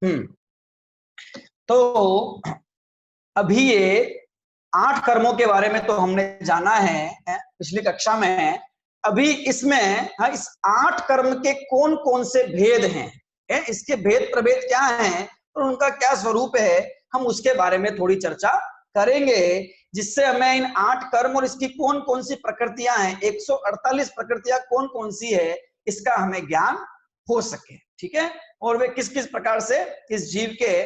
तो अभी ये 8 कर्मों के बारे में तो हमने जाना है पिछली कक्षा में। अभी इसमें इस 8 कर्म के कौन कौन से भेद हैं, इसके भेद प्रभेद क्या हैं और उनका क्या स्वरूप है, हम उसके बारे में थोड़ी चर्चा करेंगे, जिससे हमें इन 8 कर्म और इसकी कौन कौन सी प्रकृतियां हैं, 148 प्रकृतियां कौन कौन सी है, इसका हमें ज्ञान हो सके। ठीक है, और वे किस किस प्रकार से इस जीव के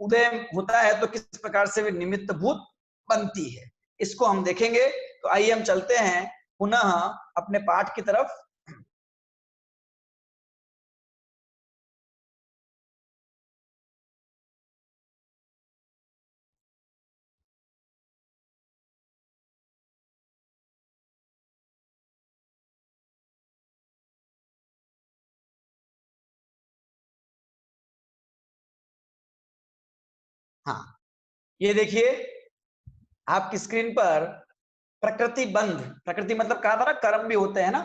उदय होता है, तो किस प्रकार से वे निमित्त भूत बनती है, इसको हम देखेंगे। तो आइए हम चलते हैं पुनः अपने पाठ की तरफ। हाँ, ये देखिए आपकी स्क्रीन पर प्रकृति बंध, प्रकृति मतलब कहा था ना कर्म भी होते हैं ना,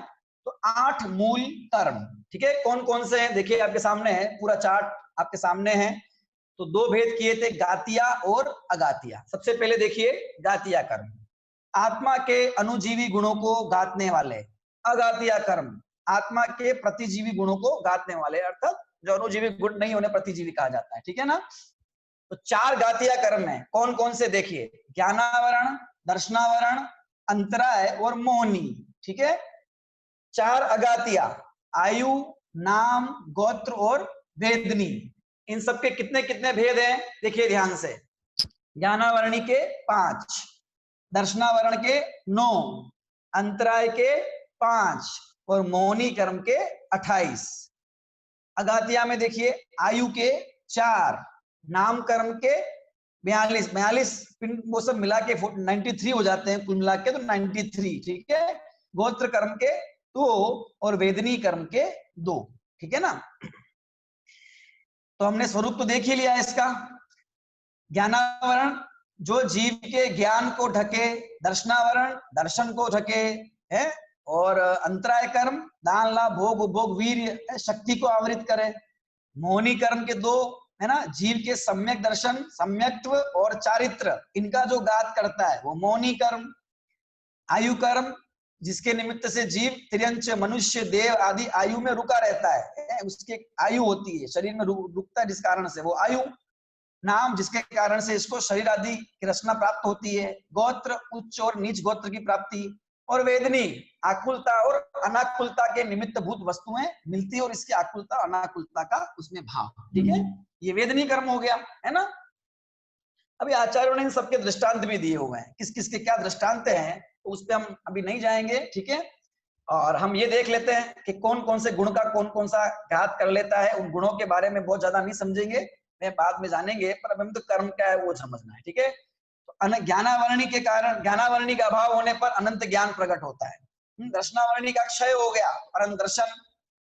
तो 8 मूल कर्म। ठीक है, कौन कौन से हैं देखिए आपके सामने है, पूरा चार्ट आपके सामने है। तो 2 भेद किए थे, गातिया और अगातिया। सबसे पहले देखिए गातिया कर्म, आत्मा के अनुजीवी गुणों को गातने वाले। अगातिया कर्म, आत्मा के प्रतिजीवी गुणों को गातने वाले, अर्थात जो अनुजीवी गुण नहीं होने प्रतिजीवी कहा जाता है। ठीक है ना, तो 4 गातिया कर्म है, कौन कौन से देखिए, ज्ञानावरण, दर्शनावरण, अंतराय और मोहनी। ठीक है, 4 अगातिया, आयु, नाम, गोत्र और वेदनी, इन सबके कितने कितने भेद हैं देखिए ध्यान से। ज्ञानावरणी के 5, दर्शनावरण के 9, अंतराय के 5 और मोहनी कर्म के 28। अगातिया में देखिए आयु के 4, नाम कर्म के 42 वो सब मिला के 93 हो जाते हैं कुल मिला के, तो 93। ठीक है, गोत्र कर्म के 2 और वेदनी कर्म के 2। ठीक है ना, तो हमने स्वरूप तो देख ही लिया इसका। ज्ञानावरण जो जीव के ज्ञान को ढके, दर्शनावरण दर्शन को ढके है, और अंतराय कर्म दान लाभ भोग उपभोग वीर्य शक्ति को आवृत करे। मोहनी कर्म के 2 है ना, जीव के सम्यक दर्शन, सम्यक्त्व और चारित्र, इनका जो गात करता है वो मोहनी कर्म। आयु कर्म जिसके निमित्त से जीव त्रियंच मनुष्य देव आदि आयु में रुका रहता है, उसकी आयु होती है, शरीर में रुकता है जिस कारण से, वो आयु। नाम जिसके कारण से इसको शरीर आदि की रचना प्राप्त होती है। गोत्र उच्च और नीच गोत्र की प्राप्ति। और वेदनी आकुलता और अनाकुलता के निमित्त भूत वस्तुएं मिलती है, और इसकी आकुलता अनाकुलता का उसमें भाव। ठीक है, ये वेदनी कर्म हो गया है ना। अभी आचार्यों ने इन सबके दृष्टांत भी दिए हुए हैं, किस किस के क्या दृष्टांत हैं, तो उस पर हम अभी नहीं जाएंगे। ठीक है, और हम ये देख लेते हैं कि कौन कौन से गुण का कौन कौन सा घात कर लेता है। उन गुणों के बारे में बहुत ज्यादा नहीं समझेंगे, मैं बाद में जानेंगे, पर अब हम तो कर्म क्या है वो समझना है। ठीक है, तो ज्ञानावरणी के कारण, ज्ञानावरणी का अभाव होने पर अनंत ज्ञान प्रकट होता है। दर्शनावरणी का क्षय हो गया, परम दर्शन।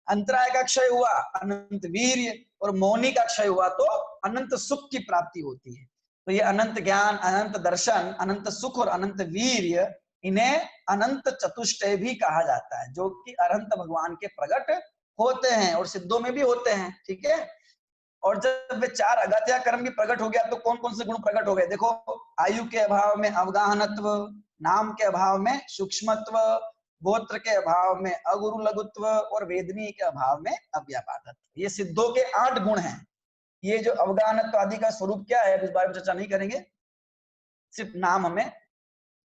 अंतराय का क्षय हुआ, अनंत वीर्य। और मौनी का क्षय हुआ तो अनंत सुख की प्राप्ति होती है। तो ये अनंत ज्ञान, अनंत दर्शन, अनंत सुख और अनंत वीर्य, इन्हें अनंत चतुष्टय भी कहा जाता है, जो कि अनंत भगवान के प्रकट होते हैं और सिद्धों में भी होते हैं। ठीक है, और जब वे 4 अगात्या कर्म की प्रकट हो गया तो कौन कौन से गुण प्रकट हो गए देखो। आयु के अभाव में अवगाहनत्व, नाम के अभाव में सूक्ष्मत्व, गोत्र के अभाव में अगुरु लघुत्व और वेदनी के अभाव में अव्यापादत्व। ये सिद्धों के 8 गुण हैं। ये जो अवगाहनत्व आदि का स्वरूप क्या है इस बारे में चर्चा नहीं करेंगे, सिर्फ नाम हमें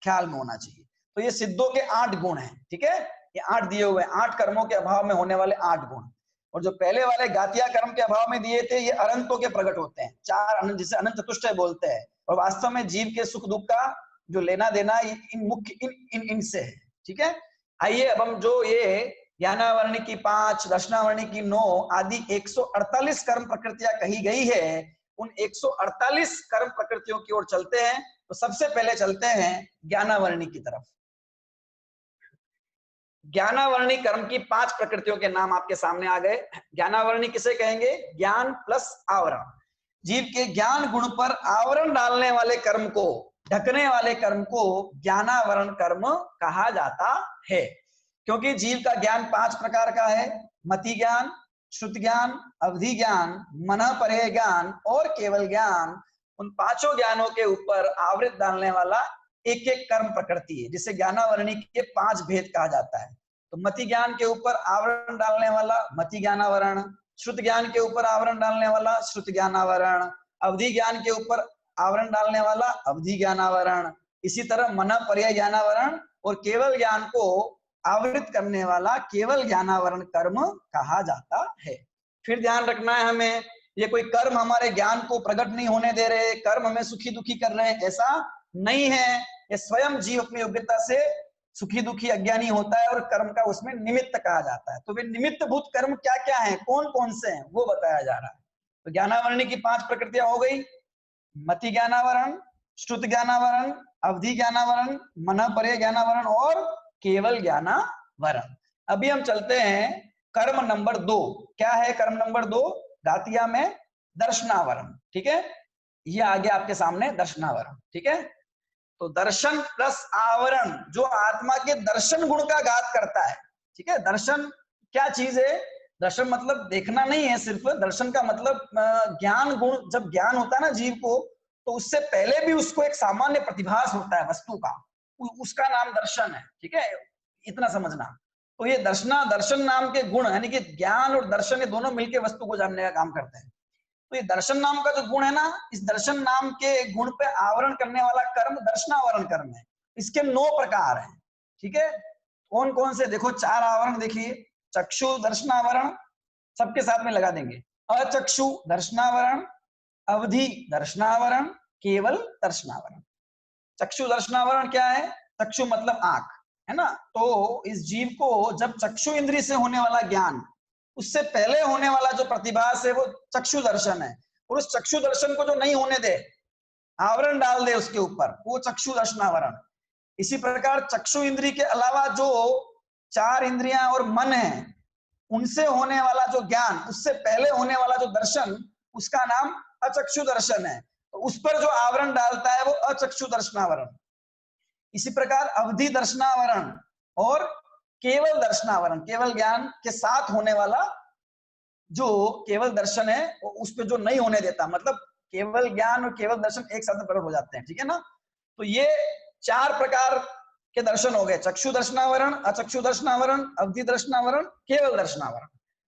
ख्याल में होना चाहिए। तो ये सिद्धों के 8 गुण हैं। ठीक है, ये 8 दिए हुए हैं, 8 कर्मों के अभाव में होने वाले 8 गुण। और जो पहले वाले गातिया कर्म के अभाव में दिए थे, ये अनंतों के प्रकट होते हैं, 4 अनंत, जिसे अनंत चतुष्टय बोलते हैं। और वास्तव में जीव के सुख दुख का जो लेना देना इन मुख्य इनसे है। ठीक है, आइए अब हम जो ये ज्ञानावरणी की 5, दर्शनावरणी की 9 आदि 148 कर्म प्रकृतियां कही गई है, उन 148 कर्म प्रकृतियों की ओर चलते हैं। तो सबसे पहले चलते हैं ज्ञानावरणी की तरफ। ज्ञानावरणी कर्म की 5 प्रकृतियों के नाम आपके सामने आ गए। ज्ञानावरणी किसे कहेंगे, ज्ञान प्लस आवरण। जीव के ज्ञान गुण पर आवरण डालने वाले कर्म को, ढकने वाले कर्म को ज्ञानावरण कर्म कहा जाता है। क्योंकि जीव का ज्ञान 5 प्रकार का है, मति ज्ञान, श्रुत ज्ञान, अवधि ज्ञान, मन परे ज्ञान और केवल ज्ञान, उन पांचों ज्ञानों के ऊपर आवृत डालने वाला एक एक कर्म प्रकृति है, जिसे ज्ञानावरणी के 5 भेद कहा जाता है। तो मति ज्ञान के ऊपर आवरण डालने वाला मति ज्ञानावरण, श्रुत ज्ञान के ऊपर आवरण डालने वाला श्रुत ज्ञानावरण, अवधि ज्ञान के ऊपर आवरण डालने वाला अवधि ज्ञानावरण, इसी तरह मन पर्याय ज्ञानावरण और केवल ज्ञान को आवृत करने वाला केवल ज्ञानावरण कर्म कहा जाता है। फिर ध्यान रखना है हमें, ये कोई कर्म हमारे ज्ञान को प्रकट नहीं होने दे रहे, कर्म हमें सुखी दुखी कर रहे हैं, ऐसा नहीं है। ये स्वयं जीव अपनी योग्यता से सुखी दुखी अज्ञानी होता है और कर्म का उसमें निमित्त कहा जाता है। तो वे निमित्त भूत कर्म क्या क्या हैं, कौन कौन से हैं, वो बताया जा रहा है। तो ज्ञानावरणी की 5 प्रकृतियां हो गई, मति ज्ञानावरण, श्रुत ज्ञानावरण, अवधि ज्ञानावरण, मन परे ज्ञानावरण और केवल ज्ञानावरण। अभी हम चलते हैं कर्म नंबर 2। क्या है कर्म नंबर 2? दातिया में दर्शनावरण। ठीक है, ये आ गया आपके सामने दर्शनावरण। ठीक है, तो दर्शन प्लस आवरण जो आत्मा के दर्शन गुण का घात करता है। ठीक है, दर्शन क्या चीज है? दर्शन मतलब देखना नहीं है सिर्फ, दर्शन का मतलब ज्ञान गुण। जब ज्ञान होता है ना जीव को, तो उससे पहले भी उसको एक सामान्य प्रतिभास होता है वस्तु का, उसका नाम दर्शन है। ठीक है, इतना समझना। तो ये दर्शन नाम के गुण, यानी कि ज्ञान और दर्शन ये दोनों मिलकर वस्तु को जानने का काम करते हैं। तो ये दर्शन नाम का जो गुण है ना, इस दर्शन नाम के गुण पे आवरण करने वाला कर्म दर्शनावरण कर्म है। इसके 9 प्रकार हैं। ठीक है, कौन कौन से? देखो 4 आवरण देखिए। चक्षु दर्शनावरण सबके साथ में लगा देंगे। अचक्षु दर्शनावरण, अवधि दर्शनावरण, केवल दर्शनावरण। चक्षु दर्शनावरण क्या है? चक्षु मतलब आंख, है ना। तो इस जीव को जब चक्षु इंद्रिय से होने वाला ज्ञान, उससे पहले होने वाला जो प्रतिभास है वो चक्षु दर्शन है, और उस चक्षु दर्शन को जो नहीं होने दे, आवरण डाल दे उसके ऊपर, वो चक्षु दर्शनावरण। इसी प्रकार चक्षु इंद्रिय के अलावा जो 4 इंद्रियां और मन है, उनसे होने वाला जो ज्ञान, उससे पहले होने वाला जो दर्शन, उसका नाम अचक्षु दर्शन है। तो उस पर जो आवरण डालता है वो अचक्षु दर्शनावरण। इसी प्रकार अवधि दर्शनावरण और केवल दर्शनावरण, केवल ज्ञान के साथ होने वाला जो केवल दर्शन है, उस पे जो नहीं होने देता, मतलब केवल ज्ञान और केवल दर्शन एक साथ में प्रकट हो जाते हैं। ठीक है ना। तो ये 4 प्रकार के दर्शन हो गए, चक्षु दर्शनावरण, अचक्षु दर्शनावरण, अवधि दर्शनावरण, केवल दर्शनावरण,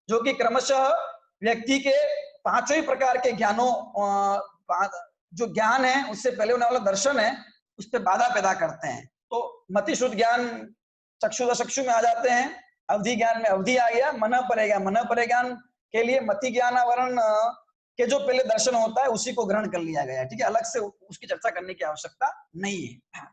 जो कि क्रमशः व्यक्ति के 5 ही प्रकार के ज्ञानों, जो ज्ञान है उससे पहले होने वाला दर्शन है, उस पर बाधा पैदा करते हैं। तो मति शुद्ध ज्ञान चक्षु में आ जाते हैं, अवधि ज्ञान में अवधि आ गया, मन परे ज्ञान, मन परे ज्ञान के लिए मति ज्ञानावरण के जो पहले दर्शन होता है उसी को ग्रहण कर लिया गया है। ठीक है, अलग से उसकी चर्चा करने की आवश्यकता नहीं है।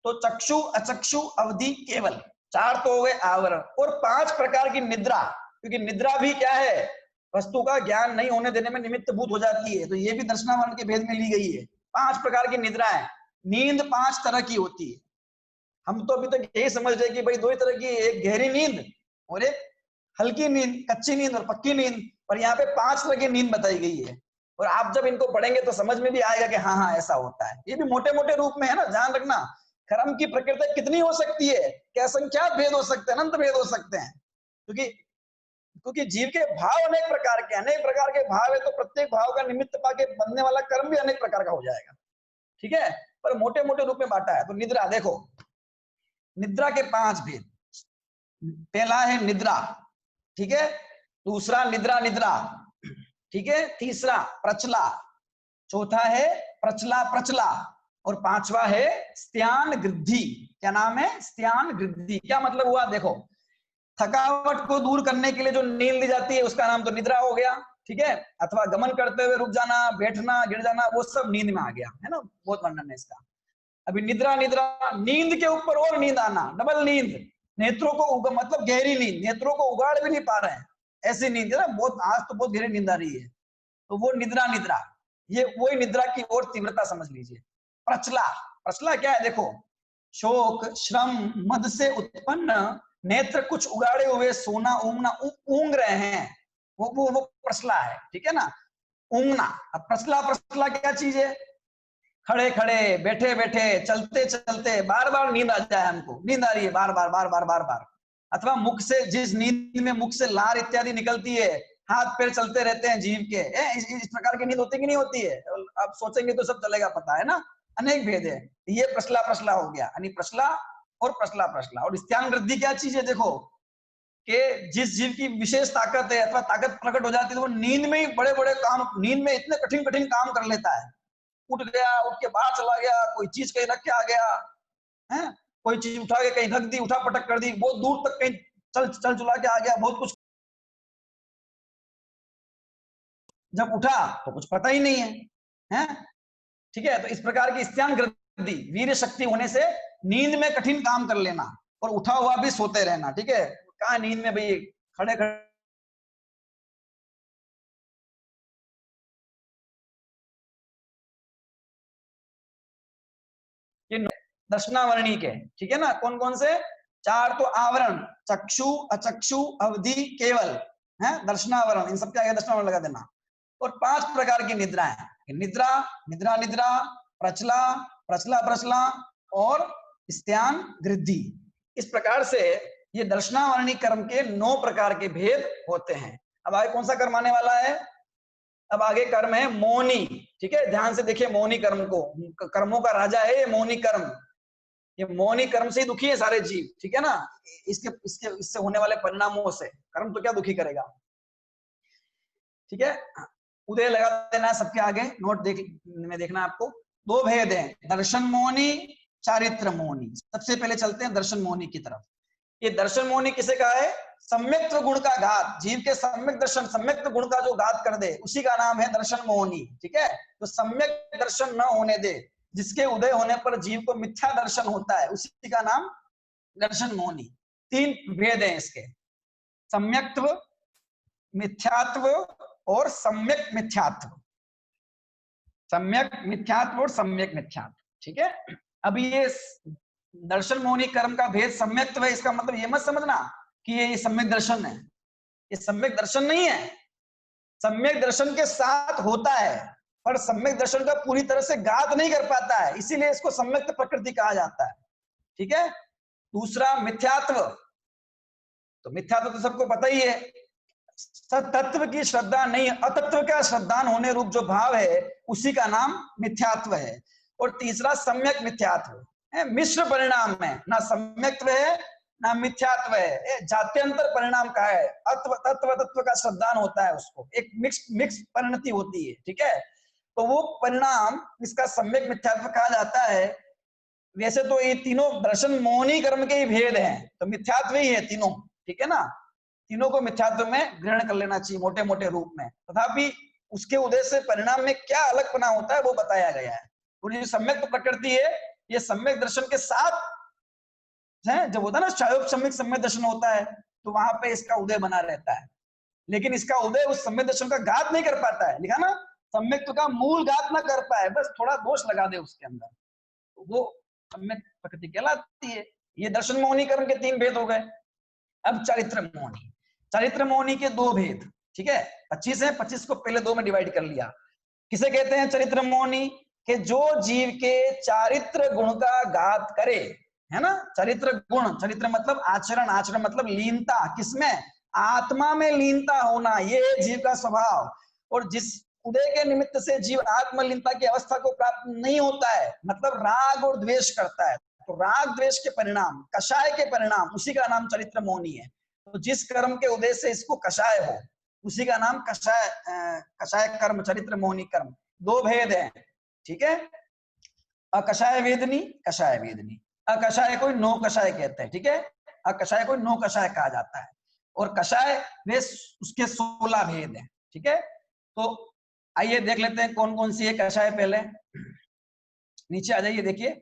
तो चक्षु, अचक्षु, अवधि, केवल, 4 तो हो गए आवरण। और 5 प्रकार की निद्रा, क्योंकि निद्रा भी क्या है? वस्तु का ज्ञान नहीं होने देने में निमित्त भूत हो जाती है, तो ये भी दर्शनावरण के भेद में ली गई है। 5 प्रकार की निद्रा है। नींद 5 तरह की होती है। हम तो अभी तक यही समझ रहे कि भाई 2 ही तरह की, एक गहरी नींद और एक हल्की नींद, कच्ची नींद और पक्की नींद। पर यहाँ पे 5 तरह की नींद बताई गई है, और आप जब इनको पढ़ेंगे तो समझ में भी आएगा कि हाँ हाँ ऐसा होता है। ये भी मोटे मोटे रूप में है ना, ध्यान रखना। कर्म की प्रकृति कितनी हो सकती है, क्या संख्या भेद हो सकते हैं, अनंत भेद हो सकते हैं, क्योंकि जीव के भाव अनेक प्रकार के भाव है, तो प्रत्येक भाव का निमित्त पाके बनने वाला कर्म भी अनेक प्रकार का हो जाएगा। ठीक है, पर मोटे मोटे रूप में बांटा है। तो निद्रा देखो, निद्रा के 5 भेद। पहला है निद्रा, ठीक है। दूसरा निद्रा, ठीक है। तीसरा प्रचला, चौथा है प्रचला, और 5वां है स्त्यान गृद्धि। क्या नाम है? स्त्यान गृद्धि। क्या मतलब हुआ? देखो, थकावट को दूर करने के लिए जो नींद ली जाती है उसका नाम तो निद्रा हो गया, ठीक है। अथवा गमन करते हुए रुक जाना, बैठना, गिर जाना, वो सब नींद में आ गया, है ना। बहुत वर्णन है इसका। अभी निद्रा, नींद के ऊपर और नींद आना, डबल नींद, नेत्रों को मतलब गहरी नींद, नेत्रों को उगाड़ भी नहीं पा रहे हैं, ऐसी नींद है ना। बहुत, आज तो बहुत गहरी नींद आ रही है, तो वो निद्रा, ये वही निद्रा की और तीव्रता समझ लीजिए। प्रचला क्या है? देखो, शोक, श्रम, मद से उत्पन्न नेत्र कुछ उगाड़े हुए सोना ऊंगना, ऊंग रहे हैं, वो प्रचला है, ठीक है ना। ऊंगना। अब प्रचला क्या चीज है? खड़े खड़े, बैठे बैठे, चलते चलते बार बार नींद आ जाए, हमको नींद आ रही है बार बार, अथवा मुख से, जिस नींद में मुख से लार इत्यादि निकलती है, हाथ पैर चलते रहते हैं जीव के, इस प्रकार की नींद होती कि नहीं होती है? आप सोचेंगे तो सब चलेगा, पता है ना, अनेक भेद है। ये प्रश्ला प्रश्ला हो गया, यानी प्रश्ला और प्रश्ला प्रश्ला। और स्त्यान वृद्धि क्या चीज है? देखो कि जिस जीव की विशेष ताकत है अथवा ताकत प्रकट हो जाती है, तो वो नींद में ही बड़े बड़े काम, नींद में इतने कठिन कठिन काम कर लेता है। उठ गया, उठ के बाहर चला गया, कोई चीज कहीं रख के आ गया है, कोई चीज उठा के कहीं रख दी, उठा पटक कर दी, बहुत दूर तक कहीं चल चल चुला के आ गया, बहुत कुछ। जब उठा तो कुछ पता ही नहीं है, ठीक है। तो इस प्रकार की स्त्यान वृद्धि, वीर्य शक्ति होने से नींद में कठिन काम कर लेना और उठा हुआ भी सोते रहना, ठीक है। कहाँ नींद में भाई खड़े खड़े दर्शनावरणी के, ठीक है ना। कौन कौन से? चार तो आवरण, चक्षु, अचक्षु, अवधि, केवल, है दर्शनावरण, इन सबके आगे दर्शनावरण लगा देना। और 5 प्रकार की निद्राएं, निद्रा, निद्रा निद्रा, प्रचला, प्रचला प्रचला और स्त्यान वृद्धि। इस प्रकार से ये दर्शनावरणी कर्म के 9 प्रकार के भेद होते हैं। अब आगे कौन सा कर्म आने वाला है? अब आगे कर्म है मौनी, ठीक है। ध्यान से देखिए मौनी कर्म को, कर्मों का राजा है ये मौनी कर्म। ये मौनी कर्म से ही दुखी है सारे जीव, ठीक है ना। इससे होने वाले परिणामों से कर्म तो क्या दुखी करेगा, ठीक है। उदय लगा देना सबके आगे, नोट में देखना आपको। 2 भेद है, दर्शन मौनी, चारित्र मौनी। सबसे पहले चलते हैं दर्शन मौनी की तरफ। ये दर्शन मौनी किसे कहा है? सम्यक्त्व गुण का घात, जीव के सम्यक दर्शन, सम्यक्त्व गुण का जो घात कर दे उसी का नाम है दर्शन मौनी, ठीक है। तो सम्यक दर्शन न होने दे, जिसके उदय होने पर जीव को मिथ्या दर्शन होता है, उसी का नाम दर्शन मौनी। 3 भेद हैं इसके, सम्यक्त्व, मिथ्यात्व और सम्यक मिथ्यात्व। सम्यक मिथ्यात्व और सम्यक मिथ्यात्व, ठीक है। अब ये दर्शन मौनी कर्म का भेद सम्यक्त्व है, इसका मतलब ये मत समझना कि ये सम्यक दर्शन है, ये सम्यक दर्शन नहीं है। सम्यक दर्शन के साथ होता है, पर सम्यक दर्शन का पूरी तरह से घात नहीं कर पाता है, इसीलिए इसको सम्यक्त प्रकृति कहा जाता है, ठीक है। दूसरा मिथ्यात्व, तो मिथ्यात्व तो सबको पता ही है, तत्व की श्रद्धा नहीं, अतत्व का श्रद्धान होने रूप जो भाव है उसी का नाम मिथ्यात्व है। और तीसरा सम्यक मिथ्यात्व है, मिश्र परिणाम है, ना सम्यक्त्व है ना मिथ्यात्व है, जात्यंतर परिणाम का है। तत्व का श्रद्धान होता है, उसको एक मिक्स परिणति होती है, ठीक है। तो वो परिणाम इसका सम्यक मिथ्यात्व कहा जाता है। वैसे तो ये तीनों दर्शन मौनी कर्म के ही भेद हैं, तो मिथ्यात्व ही है तीनों, ठीक है ना। तीनों को मिथ्यात्व में ग्रहण कर लेना चाहिए मोटे मोटे रूप में, तथापि उसके उद्देश्य से परिणाम में क्या अलगपना होता है वो बताया गया है। और ये सम्यक प्रकृति है, ये सम्यक दर्शन के साथ है, जब होता है ना शायोग सम्यक दर्शन होता है, तो वहां पे इसका उदय बना रहता है, लेकिन इसका उदय उस सम्यक दर्शन का घात नहीं कर पाता है। लिखा ना, सम्यक का मूल घात ना कर पाए, बस थोड़ा दोष लगा दे उसके अंदर, तो वो सम्यक प्रकृति कहलाती है। ये दर्शन मौनी कर्म के 3 भेद हो गए। अब चारित्र मौनी, चारित्र मौनी के 2 भेद, ठीक है। 25 है, 25 को पहले 2 में डिवाइड कर लिया। किसे कहते हैं चरित्र मौनी? कि जो जीव के चारित्र गुण का घात करे, है ना। चरित्र गुण, चरित्र मतलब आचरण, आचरण मतलब लीनता, किसमें? आत्मा में लीनता होना, ये जीव का स्वभाव। और जिस उदय के निमित्त से जीव आत्मलीनता की अवस्था को प्राप्त नहीं होता है, मतलब राग और द्वेष करता है, तो राग द्वेष के परिणाम, कषाय के परिणाम, उसी का नाम चरित्र मौनी है। तो जिस कर्म के उदय से इसको कषाय हो, उसी का नाम कषाय, कषाय कर्म, चरित्र मौनी कर्म। 2 भेद है, ठीक है। अकषाय वेदनी, कषाय वेदनी। अकषाय को नो कषाय कहते हैं, ठीक है। अकषाय को नो कषाय कहा जाता है। और कषाय वे उसके 16 भेद हैं, ठीक है। तो आइए देख लेते हैं कौन कौन सी है कषाय। पहले नीचे आ जाइए, देखिए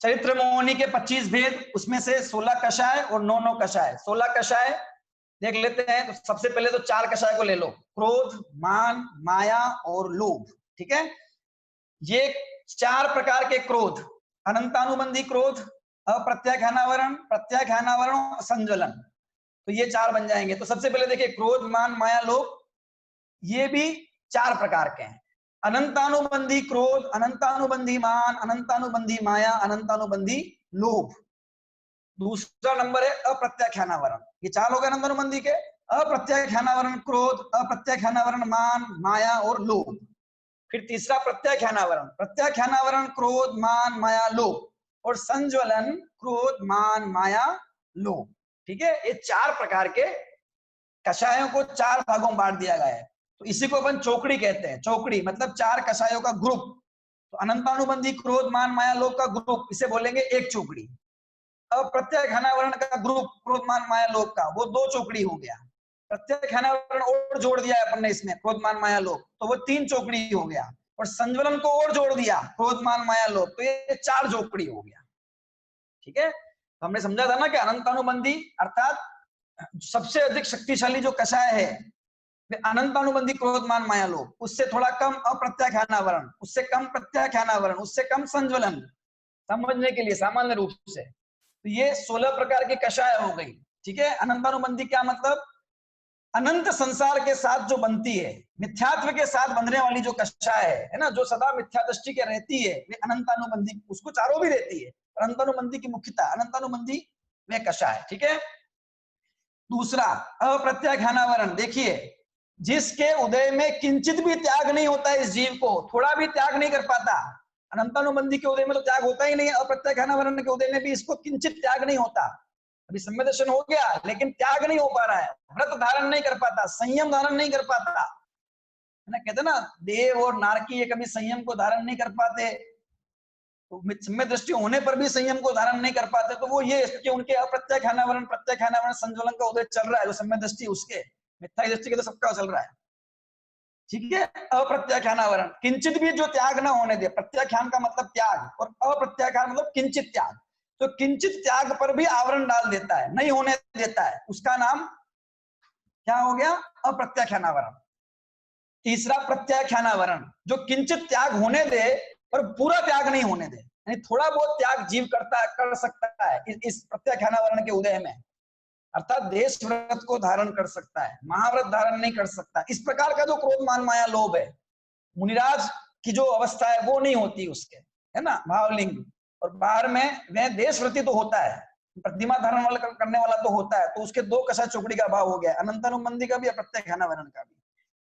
चरित्र मौनी के 25 भेद, उसमें से 16 कषाय और 9 कषाय। 16 कषाय देख लेते हैं। तो सबसे पहले तो 4 कषाय को ले लो, क्रोध, मान, माया और लोभ, ठीक है। ये 4 प्रकार के क्रोध, अनंतानुबंधी क्रोध, अप्रत्याख्यानावरण, प्रत्याख्यानावरण, संज्वलन, तो ये 4 बन जाएंगे। तो सबसे पहले देखिए क्रोध, मान, माया, लोभ, ये भी 4 प्रकार के हैं। अनंतानुबंधी क्रोध, अनंतानुबंधी मान, अनंतानुबंधी माया, अनंतानुबंधी लोभ। दूसरा नंबर है अप्रत्याख्यानावरण। ये चार हो गए अनंतानुबंधी के। अप्रत्याख्यानावरण क्रोध, अप्रत्याख्यानावरण मान, माया और लोभ। फिर तीसरा प्रत्याख्यानावरण, प्रत्याख्यानावरण क्रोध, मान, माया, लोभ। और संज्वलन क्रोध, मान, माया, लोभ। ठीक है, ये चार प्रकार के कषायों को चार भागों में बांट दिया गया है। तो इसी को अपन चौकड़ी कहते हैं। चौकड़ी मतलब चार कषायों का ग्रुप। तो अनंतानुबंधी क्रोध, मान, माया, लोभ का ग्रुप, इसे बोलेंगे एक चौकड़ी। अप्रत्याख्यानावरण का ग्रुप क्रोध, मान, माया, लोभ का, वो दो चौकड़ी हो गया। प्रत्याख्यानावरण और जोड़ दिया है अपन ने इसमें, क्रोध, मान, माया, लोभ, तो वो तीन चौकड़ी हो गया। और संज्वलन को और जोड़ दिया, क्रोध, मान, माया, लोभ, तो ये चार चौकड़ी हो गया। ठीक है, तो हमने समझा था ना कि अनंतानुबंधी अर्थात सबसे अधिक शक्तिशाली जो कषाय है अनंतानुबंधी क्रोध, मान, माया, लोभ, उससे थोड़ा कम अप्रत्याख्यानावरण, उससे कम प्रत्याख्यानावरण, उससे कम संज्वलन, समझने के लिए सामान्य रूप से। तो ये 16 प्रकार की कषाय हो गई। ठीक है, अनंतानुबंधी क्या मतलब? अनंत संसार के साथ जो बनती है, मिथ्यात्व के साथ बंधने वाली जो कषाय है ना, जो सदा मिथ्या दृष्टि के रहती है, वे अनंतानुबंधी, उसको चारों भी रहती है, अनंतानुबंधी की मुख्यता अनंतानुबंधी में कषाय। ठीक है, दूसरा अप्रत्याख्यानावरण। देखिए, जिसके उदय में किंचित भी त्याग नहीं होता है, इस जीव को थोड़ा भी त्याग नहीं कर पाता। अनंतानुबंधी के उदय में तो त्याग होता ही नहीं है, अप्रत्याख्यानावरण के उदय में भी इसको किंचित त्याग नहीं होता। अभी सम्यक दर्शन हो गया लेकिन त्याग नहीं हो पा रहा है, व्रत धारण नहीं कर पाता, संयम धारण नहीं कर पाता, है ना। कहते ना, देव और नारकी ये कभी संयम को धारण नहीं कर पाते, तो सम्यक दृष्टि होने पर भी संयम को धारण नहीं कर पाते। तो वो ये कि उनके अप्रत्याख्यानावरण, प्रत्याख्यानावरण, संज्वलन का उदय चल रहा है, जो सम्यक दृष्टि उसके, मिथ्या दृष्टि के तो सबका चल रहा है। ठीक है, अप्रत्याख्यानावरण, किंचित भी जो त्याग ना होने दे। प्रत्याख्यान का मतलब त्याग, और अप्रत्याख्यान मतलब किंचित त्याग। तो किंचित त्याग पर भी आवरण डाल देता है, नहीं होने देता है, उसका नाम क्या हो गया? अप्रत्याख्यानावरण। तीसरा प्रत्याख्यानावरण, जो किंचित त्याग होने दे पर पूरा त्याग नहीं होने दे, यानी थोड़ा बहुत त्याग जीव कर सकता है इस प्रत्याख्यानावरण के उदय में, अर्थात देश व्रत को धारण कर सकता है, महाव्रत धारण नहीं कर सकता। इस प्रकार का जो क्रोध, मान, माया, लोभ है, मुनिराज की जो अवस्था है वो नहीं होती उसके, है ना, भावलिंग। और बाहर में वह देश व्रती तो होता है, प्रतिमा धारण वाला करने वाला तो होता है, तो उसके दो कषाय चौकड़ी का भाव हो गया, अनंतानुबंधी का भी, प्रत्याख्यानावरण का भी।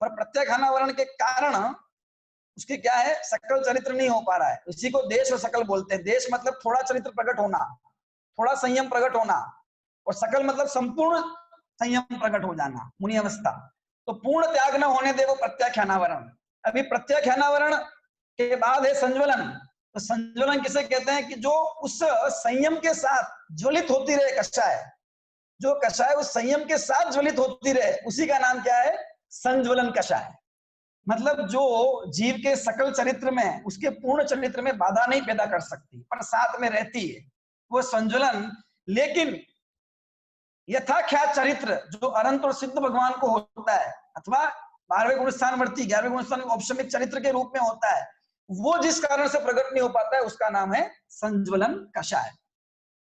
पर प्रत्याख्यानावरण के कारण उसके क्या है, सकल चरित्र नहीं हो पा रहा है। इसी को देश और सकल बोलते हैं। देश मतलब थोड़ा चरित्र प्रकट होना, थोड़ा संयम प्रकट होना, और सकल मतलब संपूर्ण संयम प्रकट हो जाना, मुनि अवस्था। तो पूर्ण त्याग न होने दे, वो प्रत्याख्यानावरण। अभी प्रत्याख्यानावरण के बाद है संज्वलन। तो संज्वलन किसे कहते हैं? कि जो उस संयम के साथ ज्वलित होती रहे कषाय, जो कषाय उस संयम के साथ ज्वलित होती रहे, उसी का नाम क्या है? संज्वलन कषाय। मतलब जो जीव के सकल चरित्र में, उसके पूर्ण चरित्र में बाधा नहीं पैदा कर सकती, पर साथ में रहती है, वो संज्वलन। लेकिन यथाख्यात चरित्र जो अनंत और सिद्ध भगवान को होता है, अथवा 12वें गुणस्थानवर्ती 11वें गुणस्थान औपशमिक चरित्र के रूप में होता है, वो जिस कारण से प्रकट नहीं हो पाता है, उसका नाम है संज्वलन कषाय।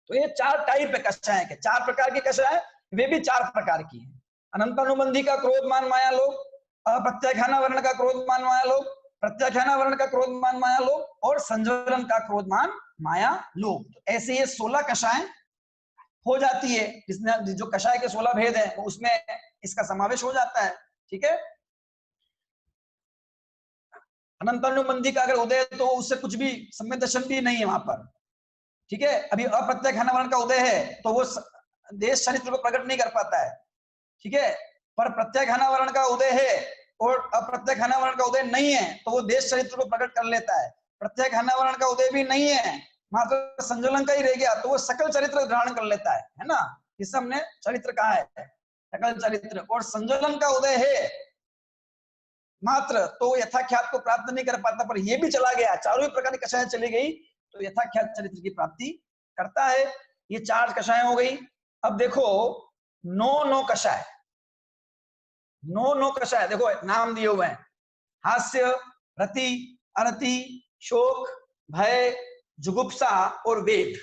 तो ये चार टाइप है कषाय के, चार प्रकार के कषाय, वे भी चार प्रकार की है। अनंतानुबंधी का क्रोध, मान, माया, लोभ, प्रत्याख्यानावरण का क्रोध, मान, माया, लोभ, प्रत्याख्यानावरण का क्रोध, मान, माया, लोभ, और संज्वलन का क्रोध, मान, माया, लोभ। तो ऐसे ये 16 कषाय हो जाती है, जिसमें जो कषाय के 16 भेद हैं उसमें इसका समावेश हो जाता है। ठीक है, अनंतानुबंधी का अगर उदय तो उससे कुछ भी सम्यक दर्शन भी नहीं है वहां पर। ठीक है, अभी अप्रत्याख्यानावरण का उदय है तो वो देश चरित्र को प्रकट नहीं कर पाता है। ठीक है, पर प्रत्याख्यानावरण का उदय है और अप्रत्याख्यानावरण का उदय नहीं है तो वो देश चरित्र को प्रकट कर लेता है। प्रत्याख्यानावरण का उदय भी नहीं है, मात्र संज्वलन का ही रह गया, तो वो सकल चरित्र धारण कर लेता है ना। जिसे हमने चरित्र कहा है, सकल चरित्र। और संज्वलन का उदय है मात्र, तो यथाख्यात को प्राप्त नहीं कर पाता, पर ये भी चला गया, चारों प्रकार की कषाय चली गई तो यथाख्यात चरित्र की प्राप्ति करता है। ये चार कषाय हो गई। अब देखो 9 कषाय, 9 कषाय देखो नाम दिए हुए हैं, हास्य, रति, अरति, शोक, भय, जुगुप्सा और वेद।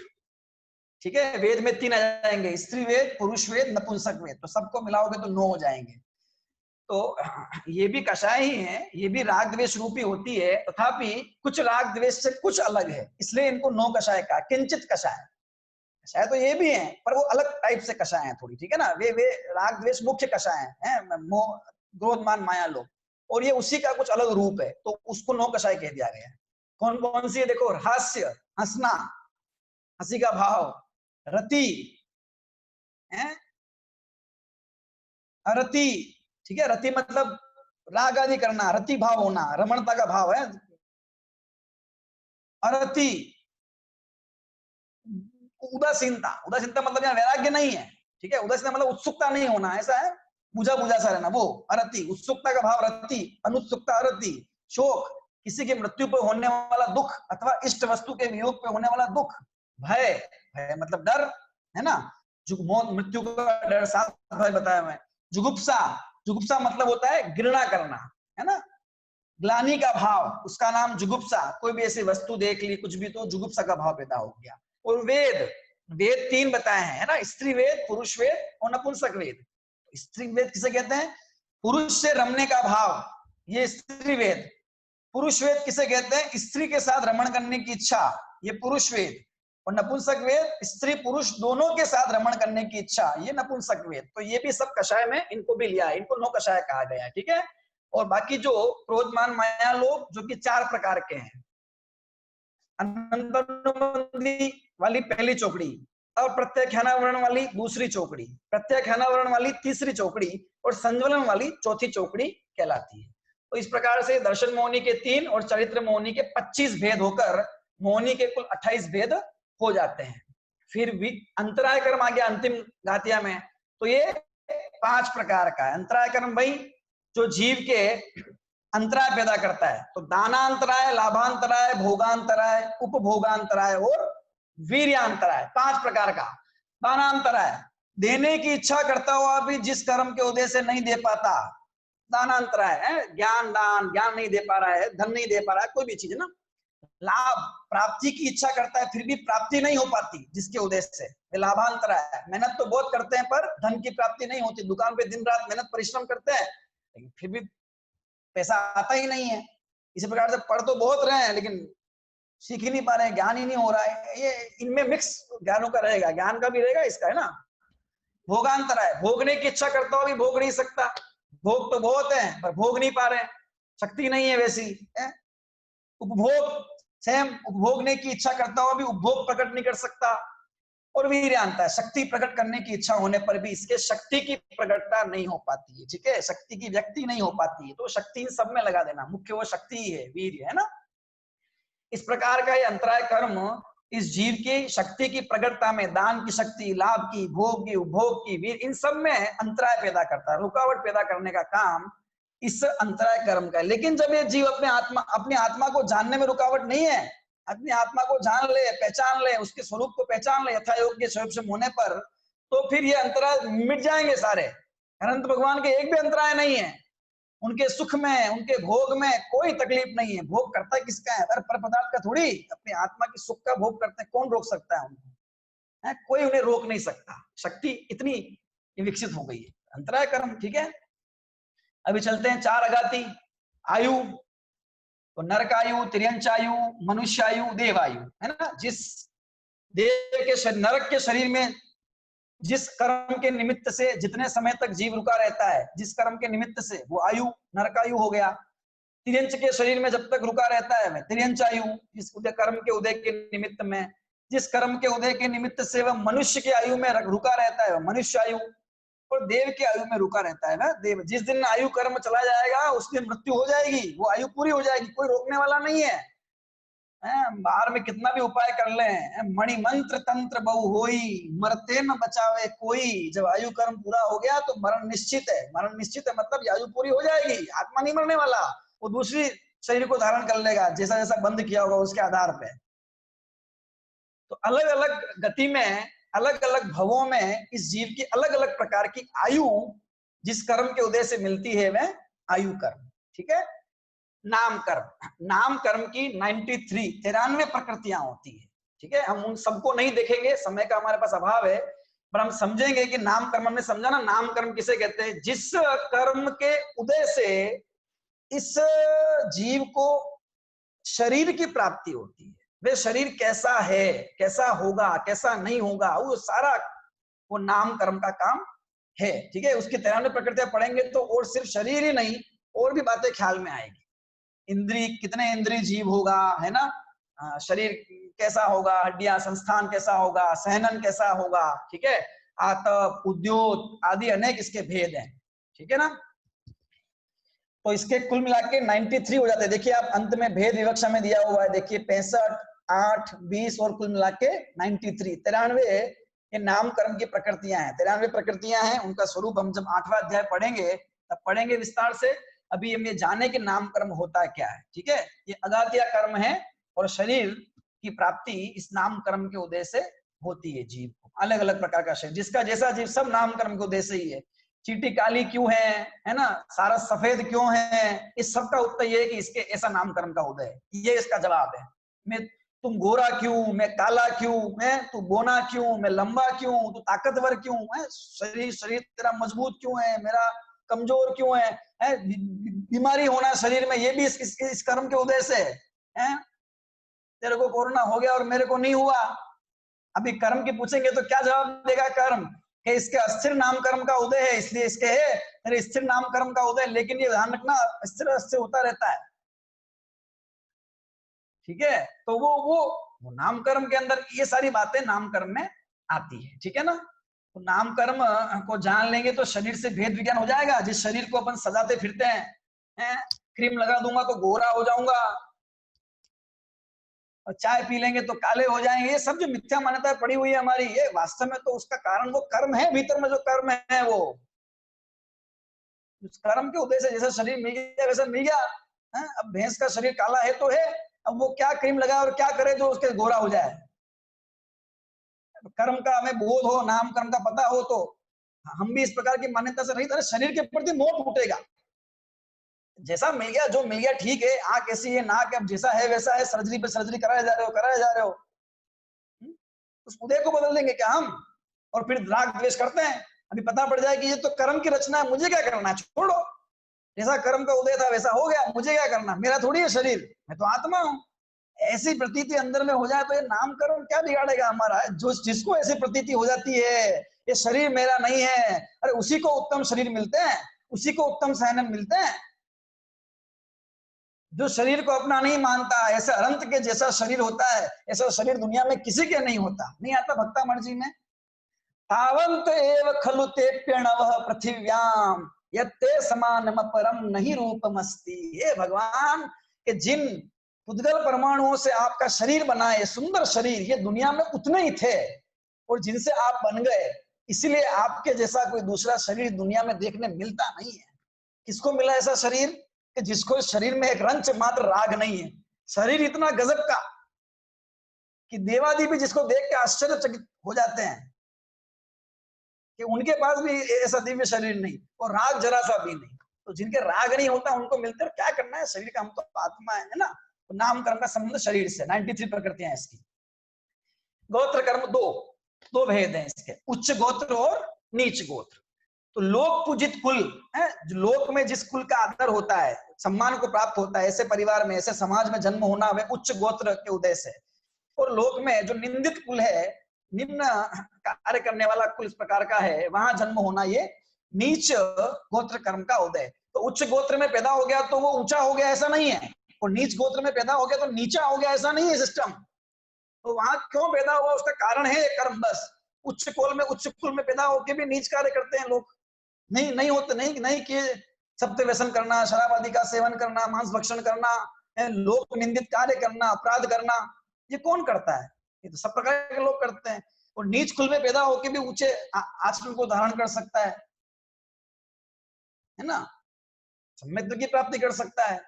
ठीक है, वेद में 3 आ जाएंगे, स्त्री वेद, पुरुष वेद, नपुंसक वेद, तो सबको मिलाओगे तो 9 हो जाएंगे। तो ये भी कषाय ही है, ये भी राग द्वेष रूपी होती है, तथापि कुछ राग द्वेष से कुछ अलग है, इसलिए इनको नो कषाय कहा, किंचित कषाय। कषाय तो ये भी है पर वो अलग टाइप से कषाय है थोड़ी, ठीक है ना। वे राग द्वेष मुख्य कषाय हैं, मोह क्रोध मान माया लोभ, और ये उसी का कुछ अलग रूप है, तो उसको नो कषाय कह दिया गया है। कौन कौन सी है देखो, हास्य, हंसना, हंसी का भाव, रति है, अरति, ठीक है। रति मतलब राग आदि करना, रति भाव होना, रमणता का भाव है। अरति उदासीनता, उदासीनता मतलब यहाँ वैराग्य नहीं है, ठीक है। उदासीनता मतलब उत्सुकता नहीं होना, ऐसा है, बुझा बुझा सा रहना, वो अरति। उत्सुकता का भाव रति, अनुत्सुकता अरति। शोक, किसी की मृत्यु पर होने वाला दुख अथवा इष्ट वस्तु के वियोग पर होने वाला दुख। भय, भय मतलब डर, है ना, मौत मृत्यु का डर, 7 भय बताया मैं। जुगुप्सा, जुगुप्सा मतलब होता है घृणा करना, है ना, ग्लानि का भाव, उसका नाम जुगुप्सा। कोई भी ऐसी वस्तु देख ली कुछ भी तो जुगुप्सा का भाव पैदा हो गया। और वेद, वेद 3 बताए हैं, है ना, स्त्री वेद, पुरुष वेद और नपुंसक वेद। स्त्री वेद किसे कहते हैं, पुरुष से रमने का भाव, ये स्त्री वेद। पुरुष वेद किसे कहते हैं, स्त्री के साथ रमण करने की इच्छा, ये पुरुष वेद। और नपुंसक वेद, स्त्री पुरुष दोनों के साथ रमण करने की इच्छा, ये नपुंसक वेद। तो ये भी सब कषाय में इनको भी लिया है, इनको नो कषाय कहा गया है, ठीक है। और बाकी जो क्रोध मान माया लोभ, जो कि 4 प्रकार के हैं, अनंतनुबंधी वाली पहली चौकड़ी, और प्रत्याख्यानावरण वाली दूसरी चौकड़ी, प्रत्याख्यानावरण वाली तीसरी चौकड़ी, और संज्वलन वाली चौथी चौकड़ी कहलाती है। तो इस प्रकार से दर्शन मोहिनी के 3 और चरित्र मोहिनी के 25 भेद होकर मोहिनी के कुल 28 भेद हो जाते हैं। फिर भी अंतराय कर्म आ गया अंतिम गातिया में, तो ये 5 प्रकार का है। अंतराय कर्म भाई जो जीव के अंतराय पैदा करता है, तो दानांतराय, लाभांतराय, भोगांतराय, उपभोगांतराय और वीर्यांतराय, 5 प्रकार का। दानांतराय, देने की इच्छा करता हुआ भी जिस कर्म के उदय से नहीं दे पाता, दानांतराय है। ज्ञान दान, ज्ञान नहीं दे पा रहा है, धन नहीं दे पा रहा है, कोई भी चीज ना। लाभ, प्राप्ति की इच्छा करता है फिर भी प्राप्ति नहीं हो पाती जिसके उद्देश्य से, लाभांतराय है। मेहनत तो बहुत करते हैं पर धन की प्राप्ति नहीं होती, दुकान पे दिन रात मेहनत परिश्रम करते हैं लेकिन फिर भी पैसा आता ही नहीं है। इसी प्रकार से पढ़ तो बहुत रहे हैं लेकिन सीख ही नहीं पा रहे हैं, ज्ञान ही नहीं हो रहा है। ये इनमें मिक्स ज्ञानों का रहेगा, ज्ञान का भी रहेगा, इसका, है ना। भोगांतराय, भोगने की इच्छा करता हो भी भोग नहीं सकता, भोग तो बहुत है पर भोग नहीं पा रहे, शक्ति नहीं है वैसी है। उपभोग, सेम, उपभोगने की इच्छा करता हुआ भी उपभोग प्रकट नहीं कर सकता। और वीर्यांता, शक्ति प्रकट करने की इच्छा होने पर भी इसके शक्ति की प्रकटता नहीं हो पाती है, ठीक है, शक्ति की व्यक्ति नहीं हो पाती है। तो शक्ति इन सब में लगा देना, मुख्य वो शक्ति ही है, वीर्य, है ना। इस प्रकार का ये अंतराय कर्म इस जीव की शक्ति की प्रकटता में, दान की शक्ति, लाभ की, भोग की, उपभोग की, वीर, इन सब में अंतराय पैदा करता है, रुकावट पैदा करने का काम इस अंतराय कर्म का है। लेकिन जब ये जीव अपनी आत्मा को जानने में रुकावट नहीं है, अपनी आत्मा को जान ले, पहचान ले, उसके स्वरूप को पहचान ले यथा योग्य स्वरूप से होने पर, तो फिर ये अंतराय मिट जाएंगे सारे। अनंत भगवान के एक भी अंतराय नहीं है, उनके सुख में, उनके भोग में कोई तकलीफ नहीं है। भोग करता है किसका है, पर पदार्थ का थोड़ी, अपनी आत्मा की सुख का भोग करते हैं। कौन रोक सकता है उनको, है? कोई उन्हें रोक नहीं सकता, शक्ति इतनी विकसित हो गई है। अंतराय कर्म, ठीक है। अभी चलते हैं 4 अघाती आयु, तो नरक आयु, तिर्यंचायु, मनुष्यायु, देवायु, है ना। जिस देव के नरक के शरीर में जिस कर्म के निमित्त से जितने समय तक जीव रुका रहता है, जिस कर्म के निमित्त से, वो आयु नरकायु हो गया। तिर्यंच के शरीर में जब तक रुका रहता है वह तिर्यंचायु, जिस उदय कर्म के उदय के निमित्त में, जिस कर्म के उदय के निमित्त से वह मनुष्य के आयु में रुका रहता है वह मनुष्य आयु, और देव के आयु में रुका रहता है ना देव। जिस दिन आयु कर्म चला जाएगा उस दिन मृत्यु हो जाएगी, वो आयु पूरी हो जाएगी, कोई रोकने वाला नहीं है। बाहर में कितना भी उपाय कर ले, मणि मंत्र तंत्र बहु होई, मरते न बचावे कोई। जब आयु कर्म पूरा हो गया तो मरण निश्चित है। मरण निश्चित है मतलब आयु पूरी हो जाएगी, आत्मा नहीं मरने वाला, वो दूसरी शरीर को धारण कर लेगा जैसा जैसा बंद किया होगा उसके आधार पे। तो अलग अलग गति में, अलग अलग भवों में इस जीव की अलग अलग प्रकार की आयु जिस कर्म के उदय से मिलती है वह आयु कर्म, ठीक है। नाम कर्म, नाम कर्म की 93 प्रकृतियां होती है, ठीक है। हम उन सबको नहीं देखेंगे, समय का हमारे पास अभाव है, पर हम समझेंगे कि नाम कर्म, हमने समझा ना नाम कर्म किसे कहते हैं, जिस कर्म के उदय से इस जीव को शरीर की प्राप्ति होती है। वे शरीर कैसा है, कैसा होगा, कैसा नहीं होगा, वो सारा वो नाम कर्म का काम है। ठीक है, उसकी 93 प्रकृतियां पढ़ेंगे तो और सिर्फ शरीर ही नहीं और भी बातें ख्याल में आएगी। इंद्रिय, कितने इंद्रिय जीव होगा, है ना, शरीर कैसा होगा, हड्डियां संस्थान कैसा होगा, सहनन कैसा होगा, ठीक है, आतप, उद्योत आदि अनेक इसके भेद हैं। ठीक है ना, तो इसके कुल मिला के 93 हो जाते हैं। देखिए आप अंत में भेद विवक्षा में दिया हुआ है, देखिए 65, 8, 20 और कुल मिला के 93, 93 ये नाम कर्म की प्रकृतियां हैं। 93 प्रकृतियां हैं, उनका स्वरूप हम जब 8वां अध्याय पढ़ेंगे तब पढ़ेंगे विस्तार से। अभी हम ये जाने के नाम कर्म होता है क्या है। ठीक है, ये अघातीय कर्म है और शरीर की प्राप्ति इस नाम कर्म के उदय से होती है जीव को। अलग अलग प्रकार का शरीर, जिसका जैसा जीव, सब नाम कर्म के उदय से ही है। चींटी काली क्यों है ना, सारा सफेद क्यों है, इस सब का उत्तर ये है कि इसके ऐसा नाम कर्म का उदय है। ये इसका जवाब है। मैं, तुम गोरा क्यों, मैं काला क्यों, मैं तू बोना क्यों, मैं लंबा क्यों, तू ताकतवर क्यों है, शरीर तेरा मजबूत क्यों है, मेरा कमजोर क्यों है, बीमारी होना शरीर में, ये भी इस कर्म के उदय से है। तेरे को कोरोना हो गया और मेरे को नहीं हुआ। अभी कर्म की पूछेंगे तो क्या जवाब देगा कर्म, कि इसके अस्थिर नाम कर्म का उदय है, इसलिए इसके है मेरे स्थिर नाम कर्म का उदय। लेकिन ये ध्यान रखना, स्थिर अस्थिर होता रहता है। ठीक है, तो वो नाम कर्म के अंदर ये सारी बातें नाम कर्म में आती है। ठीक है ना, तो नाम कर्म को जान लेंगे तो शरीर से भेद विज्ञान हो जाएगा। जिस शरीर को अपन सजाते फिरते हैं, क्रीम लगा दूंगा तो गोरा हो जाऊंगा, और चाय पी लेंगे तो काले हो जाएंगे, ये सब जो मिथ्या मान्यता पड़ी हुई है हमारी, ये वास्तव में तो उसका कारण वो कर्म है, भीतर में जो कर्म है वो उस कर्म के उदय से जैसा शरीर मिल गया वैसा मिल गया है। अब भैंस का शरीर काला है तो है, अब वो क्या क्रीम लगाए और क्या करे जो उसके गोरा हो जाए। कर्म का हमें बोध हो, नाम कर्म का पता हो तो हम भी इस प्रकार की मान्यता से रहित, शरीर के प्रति मोह टूटेगा। जैसा मिल गया, जो मिल गया ठीक है, आंख ऐसी है, नाक अब जैसा है वैसा है, सर्जरी पे सर्जरी कराए जा रहे हो, उस उदय को बदल देंगे क्या हम, और फिर राग द्वेष करते हैं। अभी पता पड़ जाए कि ये तो कर्म की रचना है, मुझे क्या करना, छोड़ो, जैसा कर्म का उदय था वैसा हो गया, मुझे क्या करना, मेरा थोड़ी है शरीर, मैं तो आत्मा हूं। ऐसी प्रतीति अंदर में हो जाए तो ये नाम कर्म क्या बिगाड़ेगा हमारा। जो जिसको ऐसी प्रतीति हो जाती है ये शरीर मेरा नहीं है, अरे उसी को उत्तम शरीर मिलते हैं, उसी को उत्तम सहनन मिलते हैं। जो शरीर को अपना नहीं मानता, ऐसे अनंत के जैसा शरीर होता है, ऐसा शरीर दुनिया में किसी के नहीं होता, नहीं आता भक्तामण जी में। तावंत एव खलु ते प्रणवः पृथिव्याम यत्ते समानम परम नहीं रूपमस्ति। हे भगवान, के जिन पुद्गल परमाणुओं से आपका शरीर बना है, सुंदर शरीर, ये दुनिया में उतने ही थे और जिनसे आप बन गए, इसलिए आपके जैसा कोई दूसरा शरीर दुनिया में देखने मिलता नहीं है। किसको मिला ऐसा शरीर, कि जिसको शरीर में एक रंच मात्र राग नहीं है। शरीर इतना गजब का कि देवादी भी जिसको देख के आश्चर्यचकित हो जाते हैं कि उनके पास भी ऐसा दिव्य शरीर नहीं और राग जरा सा भी नहीं। तो जिनके राग नहीं होता उनको मिलते क्या करना है शरीर का, हम तो आत्मा है ना। तो नाम कर्म का संबंध शरीर से, 93 प्रकृतियां इसकी। गोत्र कर्म दो भेद हैं इसके, उच्च गोत्र और नीच गोत्र। तो लोक पूजित कुल है, जो लोक में जिस कुल का आदर होता है, सम्मान को प्राप्त होता है, ऐसे परिवार में, ऐसे समाज में जन्म होना वह उच्च गोत्र के उदय से। और लोक में जो निंदित कुल है, निम्न कार्य करने वाला कुल इस प्रकार का है, वहां जन्म होना ये नीच गोत्र कर्म का उदय। तो उच्च गोत्र में पैदा हो गया तो वो ऊंचा हो गया ऐसा नहीं है, और नीच गोत्र में पैदा हो गया तो नीचा हो गया ऐसा नहीं है सिस्टम। तो वहां क्यों पैदा हुआ उसका कारण है कर्म बस। उच्च कुल में पैदा होकर भी नीच कार्य करते हैं लोग, नहीं होते, नहीं किए, सत्य व्यसन करना, शराब आदि का सेवन करना, मांस भक्षण करना, लोक निंदित कार्य करना, अपराध करना, ये कौन करता है, ये तो सब प्रकार के लोग करते हैं। और नीच कुल में पैदा होकर भी ऊंचे आचरण को धारण कर सकता है ना, सम्यक् की प्राप्ति कर सकता है,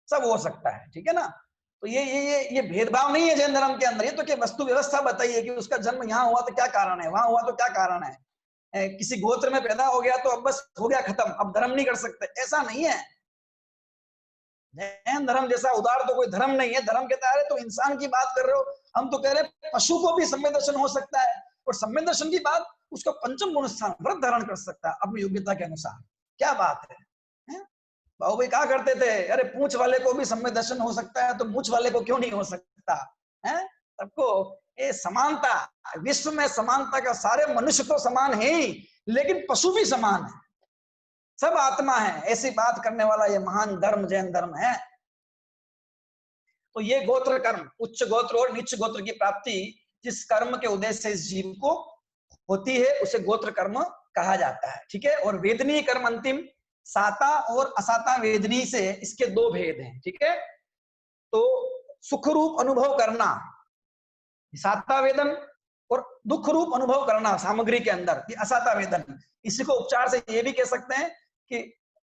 सब हो सकता है। ठीक है ना, तो ये भेदभाव नहीं है जैन धर्म के अंदर। ये तो क्या वस्तु व्यवस्था बताइए कि उसका जन्म यहाँ हुआ तो क्या कारण है, वहां हुआ तो क्या कारण है। किसी गोत्र में पैदा हो गया तो अब बस हो गया खत्म, अब धर्म नहीं कर सकते, ऐसा नहीं है। जैन धर्म जैसा उदार तो कोई धर्म नहीं है। धर्म कहता है तो इंसान की बात कर रहे हो, हम तो कह रहे हैं पशु को भी संवेदनशील हो सकता है और सम्यक दर्शन की बात, उसको पंचम गुण स्थान व्रत धारण कर सकता है अपनी योग्यता के अनुसार। क्या बात है? बाबू भाई कहा करते थे, अरे पूंछ वाले को भी सम्यक दर्शन हो सकता है तो मूंछ वाले को क्यों नहीं हो सकता है? सबको ये समानता, विश्व में समानता का, सारे मनुष्य तो समान है ही, लेकिन पशु भी समान है, सब आत्मा है, ऐसी बात करने वाला ये महान धर्म जैन धर्म है। तो ये गोत्र कर्म, उच्च गोत्र और नीच गोत्र की प्राप्ति जिस कर्म के उद्देश्य से इस जीव को होती है उसे गोत्र कर्म कहा जाता है। ठीक है, और वेदनीय कर्म अंतिम, साता और असाता वेदनी से इसके दो भेद हैं। ठीक है, तो सुख रूप अनुभव करना साता वेदन, और दुख रूप अनुभव करना सामग्री के अंदर ये असाता वेदन। इसी को उपचार से ये भी कह सकते हैं कि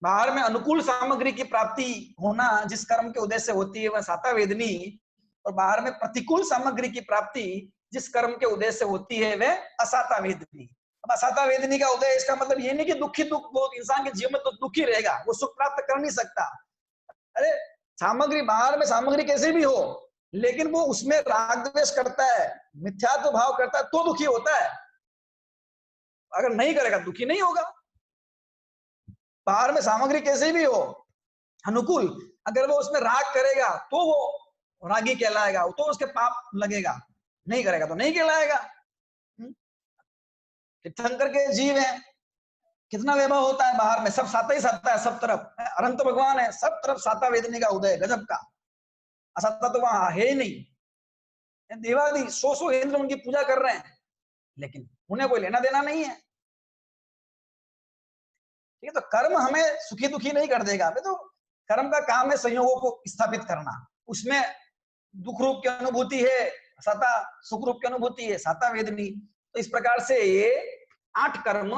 बाहर में अनुकूल सामग्री की प्राप्ति होना जिस कर्म के उद्देश्य से होती है वह साता वेदनी, और बाहर में प्रतिकूल सामग्री की प्राप्ति जिस कर्म के उद्देश्य से होती है वह असाता वेदनी। अब असाता वेदनी का उदय, इसका मतलब ये नहीं कि दुखी दुख, वो इंसान के जीवन में तो दुखी रहेगा, वो सुख प्राप्त कर नहीं सकता। अरे सामग्री, बाहर में सामग्री कैसे भी हो, लेकिन वो उसमें राग द्वेष करता है, मिथ्यात्व भाव करता है तो दुखी होता है, अगर नहीं करेगा दुखी नहीं होगा। बाहर में सामग्री कैसे भी हो अनुकूल, अगर वो उसमें राग करेगा तो वो रागी कहलाएगा, तो उसके पाप लगेगा, नहीं करेगा तो नहीं कहलाएगा। तीर्थंकर के जीव है, कितना वैभव होता है बाहर में, सब साता ही साता है, सब तरफ अनंत भगवान है, सब तरफ साता वेदनी का उदय, गजब का। असाता तो वहां है ही नहीं, देवादी सौ इंद्र उनकी पूजा कर रहे हैं, लेकिन उन्हें कोई लेना देना नहीं है। ठीक है, तो कर्म हमें सुखी दुखी नहीं कर देगा, तो कर्म का काम है संयोगों को स्थापित करना, उसमें दुख रूप की अनुभूति है साता, सुख रूप की अनुभूति है साता वेदनी। तो इस प्रकार से ये 8 कर्म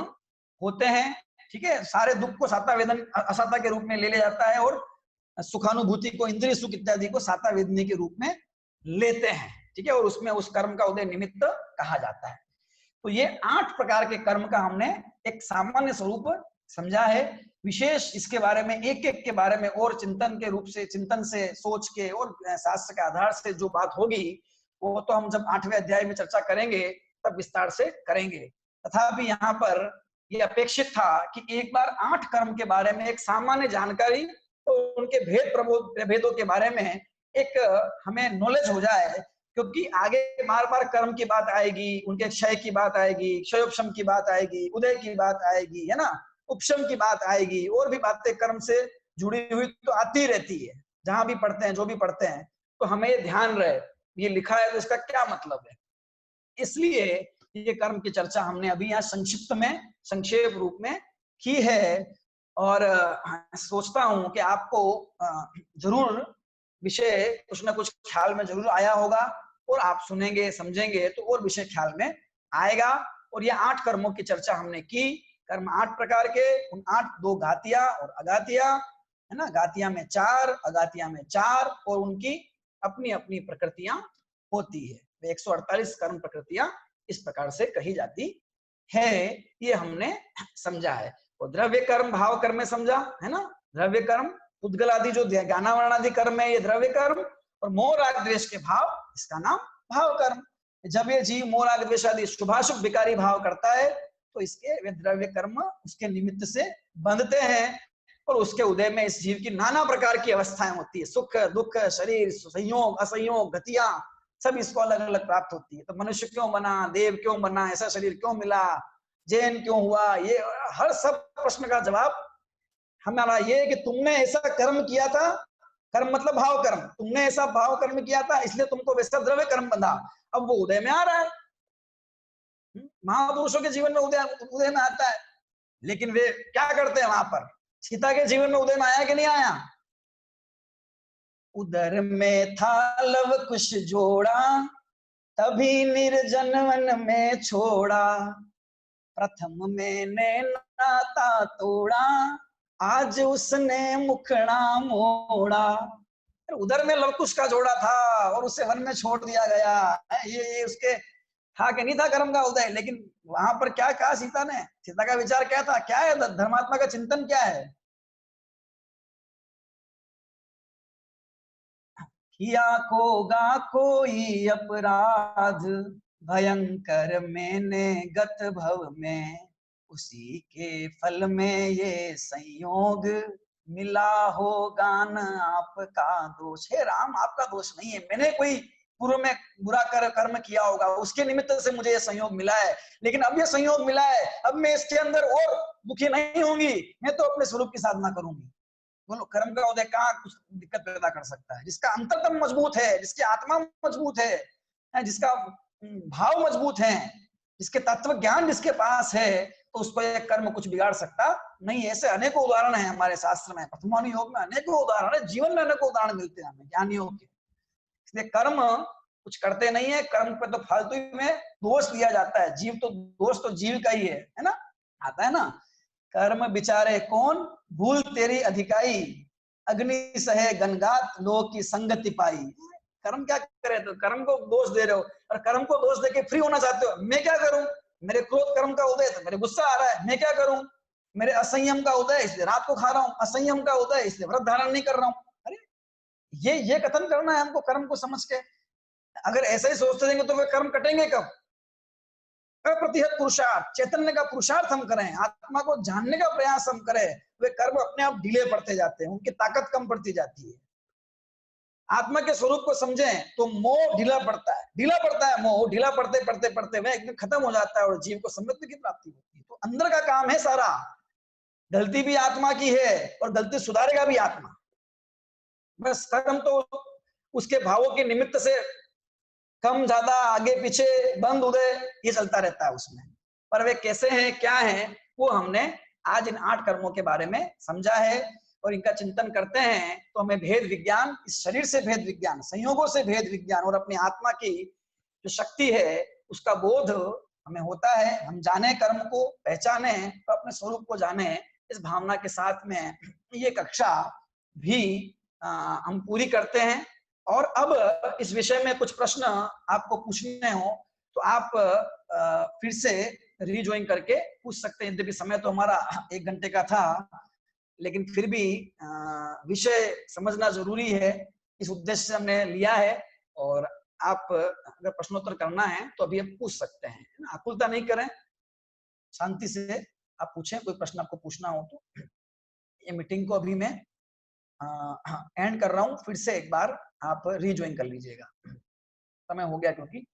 होते हैं। ठीक है, सारे दुख को साता वेदन असाता के रूप में ले लिया जाता है, और सुखानुभूति को, इंद्रिय सुख इत्यादि को साता वेदनी के रूप में लेते हैं। ठीक है, और उसमें उस कर्म का उदय निमित्त कहा जाता है। तो ये 8 प्रकार के कर्म का हमने एक सामान्य स्वरूप समझा है। विशेष इसके बारे में, एक एक के बारे में और चिंतन के रूप से, चिंतन से, सोच के और शास्त्र के आधार से जो बात होगी वो तो हम जब 8वें अध्याय में चर्चा करेंगे तब विस्तार से करेंगे। तथापि यहाँ पर ये अपेक्षित था कि एक बार 8 कर्म के बारे में एक सामान्य जानकारी और उनके भेदों के बारे में एक हमें नॉलेज हो जाए, क्योंकि आगे बार बार कर्म की बात आएगी, उनके क्षय की बात आएगी, क्षयोपशम की बात आएगी, उदय की बात आएगी, है ना, उपशम की बात आएगी, और भी बातें कर्म से जुड़ी हुई तो आती रहती है, जहां भी पढ़ते हैं, जो भी पढ़ते हैं। तो हमें ये ध्यान रहे ये लिखा है तो इसका क्या मतलब है, इसलिए ये कर्म की चर्चा हमने अभी यहाँ संक्षिप्त में, संक्षेप रूप में की है। और सोचता हूं कि आपको जरूर विषय कुछ ना कुछ ख्याल में जरूर आया होगा, और आप सुनेंगे समझेंगे तो और विषय ख्याल में आएगा। और ये 8 कर्मों की चर्चा हमने की, कर्म 8 प्रकार के, उन 8 2 घातिया और अघातिया, है ना, घातिया में 4, अघातिया में 4, और उनकी अपनी अपनी प्रकृतियां होती है। 148 कर्म प्रकृतियां इस प्रकार से कही जाती है, ये हमने समझा है। और द्रव्य कर्म भाव कर्म में समझा है ना, द्रव्य कर्म उद्गल आदि जो ज्ञानावरण आदि कर्म है ये द्रव्य कर्म, और मोह राग द्वेष के भाव इसका नाम भाव कर्म। जब ये जीव मोह राग द्वेष आदि शुभाशुभ विकारी भाव करता है तो इसके वे द्रव्य कर्म उसके निमित्त से बंधते हैं, और उसके उदय में इस जीव की नाना प्रकार की अवस्थाएं होती है, सुख दुख, शरीर संयोग असंयोग, गतियां, सब इसको अलग अलग प्राप्त होती है। तो मनुष्य क्यों बना, देव क्यों बना, ऐसा शरीर क्यों मिला, जैन क्यों हुआ, ये हर सब प्रश्न का जवाब हमारा ये है कि तुमने ऐसा कर्म किया था, कर्म मतलब भाव कर्म, तुमने ऐसा भाव कर्म किया था इसलिए तुमको वैसा द्रव्य कर्म बंधा, अब वो उदय में आ रहा है। महापुरुषों के जीवन में उदय में आता है, लेकिन वे क्या करते हैं वहां पर, सीता के जीवन में उदय में आया कि नहीं आया, उदर में था लव कुश जोड़ा, तभी निर्जन वन में छोड़ा, प्रथम मैंने नाता तोड़ा, आज उसने मुखड़ा मोड़ा। उधर में लवकुश का जोड़ा था और उसे वन में छोड़ दिया गया, ये उसके था कि नहीं था कर्म का उदय। लेकिन वहां पर क्या कहा सीता ने, सीता का विचार क्या था, क्या है धर्मात्मा का चिंतन क्या है, किया कोगा कोई अपराध, भयंकर मैंने गत भव में, उसी के फल में ये संयोग, मिला होगा न आपका दोष। हे राम, आपका दोष नहीं है, मैंने कोई पूर्व में बुरा कर्म किया होगा, उसके निमित्त से मुझे ये संयोग मिला है, लेकिन अब ये संयोग मिला है, अब मैं इसके अंदर और दुखी नहीं होंगी, मैं तो अपने स्वरूप की साधना करूंगी। बोलो, कर्म का उदय कहाँ कुछ दिक्कत पैदा कर सकता है? जिसका अंतरतम मजबूत है, जिसकी आत्मा मजबूत है, जिसका भाव मजबूत है, जिसके तत्व ज्ञान जिसके पास है, तो उसको एक कर्म कुछ बिगाड़ सकता नहीं। ऐसे अनेकों उदाहरण हैं हमारे शास्त्र में, प्रथमानु योग में अनेकों उदाहरण है, जीवन में अनेकों उदाहरण मिलते हैं हमें ज्ञान योग के। इसलिए कर्म कुछ करते नहीं है, कर्म पे तो फालतू में दोष दिया जाता है। जीव तो दोष तो जीव का ही है ना, आता है ना, कर्म बिचारे कौन भूल तेरी अधिकाई, अग्नि सहे गनगात लोक की संगति पाई। कर्म क्या करे, तो कर्म को दोष दे रहे हो, और कर्म को दोष देके फ्री होना चाहते हो। मैं क्या करूं, मेरे क्रोध कर्म का उदय, तो मेरे गुस्सा आ रहा है, मैं क्या करूं, मेरे असंयम का उदय इसलिए रात को खा रहा हूं, असंयम का उदय इसलिए व्रत धारण नहीं कर रहा हूं। अरे ये कथन करना है हमको कर्म को समझ के। अगर ऐसे ही सोचते रहेंगे तो वे कर्म कटेंगे कब? अप्रतिहत पुरुषार्थ, चैतन्य का पुरुषार्थ हम करें, आत्मा को जानने का प्रयास हम करें, वे कर्म अपने आप ढीले पड़ते जाते हैं, उनकी ताकत कम पड़ती जाती है। आत्मा के स्वरूप को समझें तो मोह ढीला पड़ता है, ढीला पड़ता है मोह, ढीला पड़ते पड़ते पड़ते वह एकदम खत्म हो जाता है और जीव को समृद्धि की प्राप्ति होती है। तो अंदर का काम है सारा, गलती भी आत्मा की है और गलती सुधारेगा भी आत्मा। बस कर्म तो उसके भावों के निमित्त से कम ज्यादा, आगे पीछे, बंद उदय, ये चलता रहता है उसमें। पर वे कैसे हैं, क्या हैं, वो हमने आज इन 8 कर्मों के बारे में समझा है, और इनका चिंतन करते हैं तो हमें भेद विज्ञान, इस शरीर से भेद विज्ञान, संयोगों से भेद विज्ञान और अपनी आत्मा की जो शक्ति है उसका बोध हमें होता है। हम जाने कर्म को, पहचाने तो अपने स्वरूप को जाने, इस भावना के साथ में ये कक्षा भी हम पूरी करते हैं। और अब इस विषय में कुछ प्रश्न आपको पूछने हो तो आप फिर से रीज्वाइन करके पूछ सकते हैं। यद्यपि समय तो हमारा 1 घंटे का था, लेकिन फिर भी विषय समझना जरूरी है, इस उद्देश्य से हमने लिया है। और आप अगर प्रश्नोत्तर करना है तो अभी आप पूछ सकते हैं, आकुलता नहीं करें, शांति से आप पूछें, कोई प्रश्न आपको पूछना हो तो। ये मीटिंग को अभी मैं एंड कर रहा हूं, फिर से एक बार आप रीज्वाइन कर लीजिएगा, समय हो गया क्योंकि